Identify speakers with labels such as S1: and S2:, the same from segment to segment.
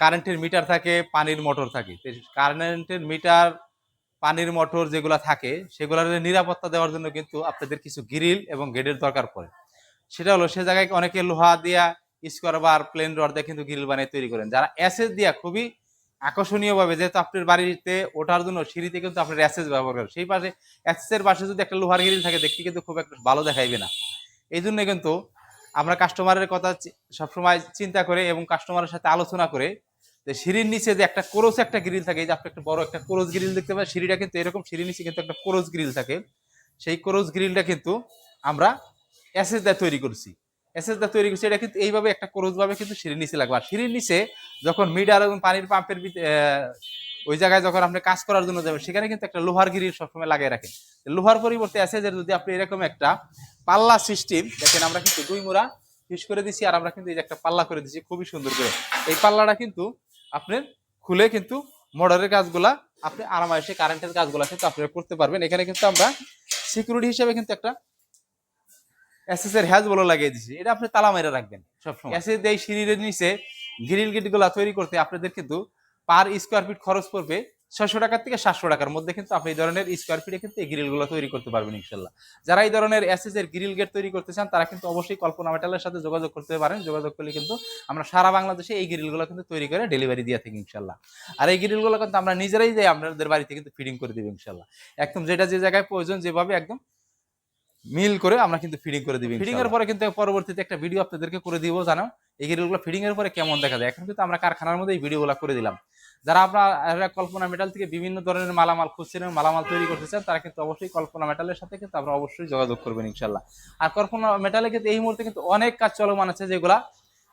S1: কারেন্টের মিটার থাকে, পানির মোটর থাকে। কারেন্টের মিটার, পানির মোটর যেগুলা থাকে সেগুলোর নিরাপত্তা দেওয়ার জন্য কিন্তু আপনাদের কিছু গ্রিল এবং গেটের দরকার পড়ে। সেটা হলো সে জায়গায় অনেকে লোহা দিয়া, স্কোয়ার বার, প্লেন রড দিয়ে কিন্তু গ্রিল বানিয়ে তৈরি করেন। যারা অ্যাসেস দিয়া খুবই আকর্ষণীয়ভাবে, যেহেতু আপনার বাড়িতে ওঠার জন্য সিঁড়িতে কিন্তু আপনার অ্যাসেস ব্যবহার করেন, সেই পাশে অ্যাসেসের পাশে যদি একটা লোহার গ্রিল থাকে দেখতে কিন্তু খুব একটা ভালো দেখাইবে না। এই জন্য কিন্তু আমরা কাস্টমারের কথা সবসময় চিন্তা করে এবং কাস্টমারের সাথে আলোচনা করে যে সিঁড়ির নিচে যে একটা কোরস একটা গ্রিল থাকে, এই যে আপনি একটা বড় একটা কোরস গ্রিল দেখতে পাবেন, সিঁড়িটা কিন্তু এরকম, সিঁড়ির নিচে কিন্তু একটা কোরস গ্রিল থাকে। সেই কোরস গ্রিলটা কিন্তু আমরা অ্যাসেস দিয়ে তৈরি করছি। অ্যাসেস দিয়ে তৈরি করছি, এটা কিন্তু এইভাবে একটা কোরস ভাবে কিন্তু সিঁড়ির নিচে লাগবে। আর সিঁড়ির নিচে যখন মিটার এবং পানির পাম্পের ওই জায়গায় যখন আপনি কাজ করার জন্য যাবেন, সেখানে কিন্তু একটা লোহার গ্রিল সবসময় লাগিয়ে রাখেন। লোহার পরিবর্তে অ্যাসেসের যদি আপনি এরকম একটা পাল্লা সিস্টেম দেখেন, আমরা কিন্তু 2 মুড়া ফিস করে দিছি, আর আমরা কিন্তু এই যে একটা পাল্লা করে দিছি খুবই সুন্দর করে। এই পাল্লাটা কিন্তু আপনার খুলে কিন্তু মোটরের কাজগুলা আপনি আরামায়েসে কারেন্টের কাজগুলা কিন্তু আপনারা করতে পারবেন। এখানে কিন্তু আমরা সিকিউরিটি হিসেবে কিন্তু একটা এসএস এর হ্যাজ বলে লাগিয়ে দিছি, এটা আপনি তালা মেরে রাখবেন সবসময়। এসএস দিয়ে সিঁড়ির নিচে গ্রিল গেট গুলা তৈরি করতে আপনাদের কিন্তু পার স্কোয়ার ফিট খরচ পড়বে 600 টাকা থেকে 700 টাকার মধ্যে, কিন্তু আপনি এই ধরনের স্কোয়ার ফিটে কিন্তু এই গ্রিল গুলো তৈরি করতে পারবেন ইনশাল্লাহ। যারা এই ধরনের এসএস এর গ্রিল গেট তৈরি করতে চান তারা কিন্তু অবশ্যই কল্পনা মেটালের সাথে যোগাযোগ করতে পারেন। যোগাযোগ করলে কিন্তু আমরা সারা বাংলাদেশে এই গ্রিল গুলো কিন্তু তৈরি করে ডেলিভারি দিয়ে থাকি ইনশাল্লাহ। আর এই গ্রিল গুলো কিন্তু আমরা নিজেরাই যাই আপনাদের বাড়িতে কিন্তু ফিটিং করে দিব ইনশাল্লাহ। একদম যেটা যে জায়গায় প্রয়োজন যেভাবে একদম মিল করে আমরা কিন্তু ফিডিং করে দিবি। ফিডিং এর পরে কিন্তু পরবর্তীতে একটা ভিডিও আপনাদেরকে করে দিব, জানো এই গ্রিলগুলো ফিডিং এর পরে কেমন দেখা যায়। এখন কিন্তু আমরা কারখানার মধ্যে এই ভিডিওগুলো করে দিলাম। যারা আপনারা কল্পনা মেটাল থেকে বিভিন্ন ধরনের মালামাল খুঁজছিলেন, মালামাল তৈরি করতে চান, তারা কিন্তু অবশ্যই কল্পনা মেটালের সাথে কিন্তু আমরা অবশ্যই যোগাযোগ করবেন ইনশাল্লাহ। আর কল্পনা মেটালে কিন্তু এই মুহূর্তে কিন্তু অনেক কাজ চলমান আছে, যেগুলা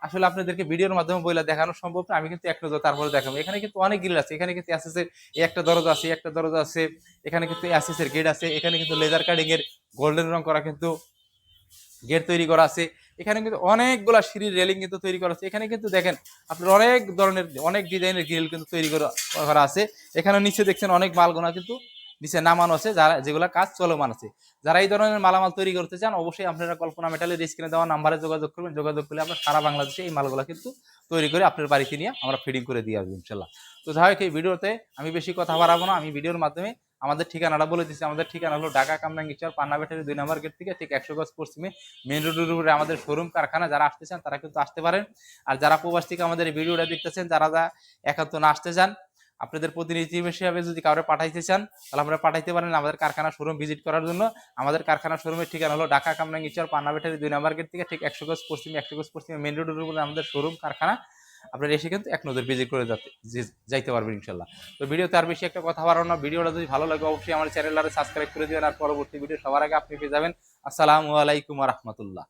S1: আসলে আপনাদেরকে ভিডিওর মাধ্যমে বলে দেখানো সম্ভব না। আমি কিন্তু এক নজর তারপরে দেখাবো। এখানে কিন্তু অনেক গ্রিল আছে, এখানে কিন্তু এসএসের একটা দরজা আছে, একটা দরজা আছে, এখানে কিন্তু এসএসের গেট আছে, এখানে কিন্তু লেজার কাটিং এর গোল্ডেন রং করা কিন্তু গেট তৈরি করা আছে, এখানে কিন্তু অনেকগুলা সিঁড়ির রেলিং কিন্তু তৈরি করা আছে। এখানে কিন্তু দেখেন আপনার অনেক ধরনের অনেক ডিজাইনের গ্রিল কিন্তু তৈরি করা আছে। এখানে নিচে দেখছেন অনেক মালগুনা কিন্তু নিচে নামানো আছে, যারা যেগুলা কাজ চলমান আছে। যারা এই ধরনের মালামাল তৈরি করতে চান অবশ্যই আপনারা কল্পনা মেটালের স্ক্রিনে দেওয়া নাম্বারে যোগাযোগ করবেন। যোগাযোগ করলে আমরা সারা বাংলাদেশে এই মালগুলা কিন্তু তৈরি করে আপনার বাড়িতে নিয়ে আমরা ফিডিং করে দিয়ে আসবো ইনশাল্লাহ। তো যাই হোক, এই ভিডিওতে আমি বেশি কথা বাড়াবো না, আমি ভিডিওর মাধ্যমে আমাদের ঠিকানাটা বলে দিচ্ছি। আমাদের ঠিকানা হলো ঢাকা কামরাঙ্গীরচর পান্না ব্যাটারি 2 নম্বর গেট থেকে ঠিক 100 গজ পশ্চিমে মেইন রোডের উপরে আমাদের শোরুম কারখানা। যারা আসতে চান তারা কিন্তু আসতে পারেন। আর যারা প্রবাস থেকে আমাদের এই ভিডিওটা দেখতেছেন, যারা একান্ত না আসতে চান, আপনাদের প্রতিনিধি হিসেবে যদি কাউরে পাঠাইতে চান তাহলে আপনারা পাঠাইতে পারেন আমাদের কারখানা শোরুম ভিজিট করার জন্য। আমাদের কারখানা শোরুমের ঠিকানা হলো ঢাকা কামরাঙ্গীরচর পান্না ব্যাটারি 2 নম্বর গেট থেকে ঠিক 100 গজ পশ্চিমে মেইন রোডের উপরে আমাদের শোরুম কারখানা। আপনারা এসে কিন্তু এক নজর ভিজিট করে যাইতে পারবেন ইনশাল্লাহ। তো ভিডিওতে আর বেশি একটা কথা বাড়ানো না, ভিডিওটা যদি ভালো লাগে অবশ্যই আমার চ্যানেলটা সাবস্ক্রাইব করে দিবেন। আর পরবর্তী ভিডিও সবার আগে আপনি পেয়ে যাবেন। আসসালামু আলাইকুম ওয়া রাহমাতুল্লাহ।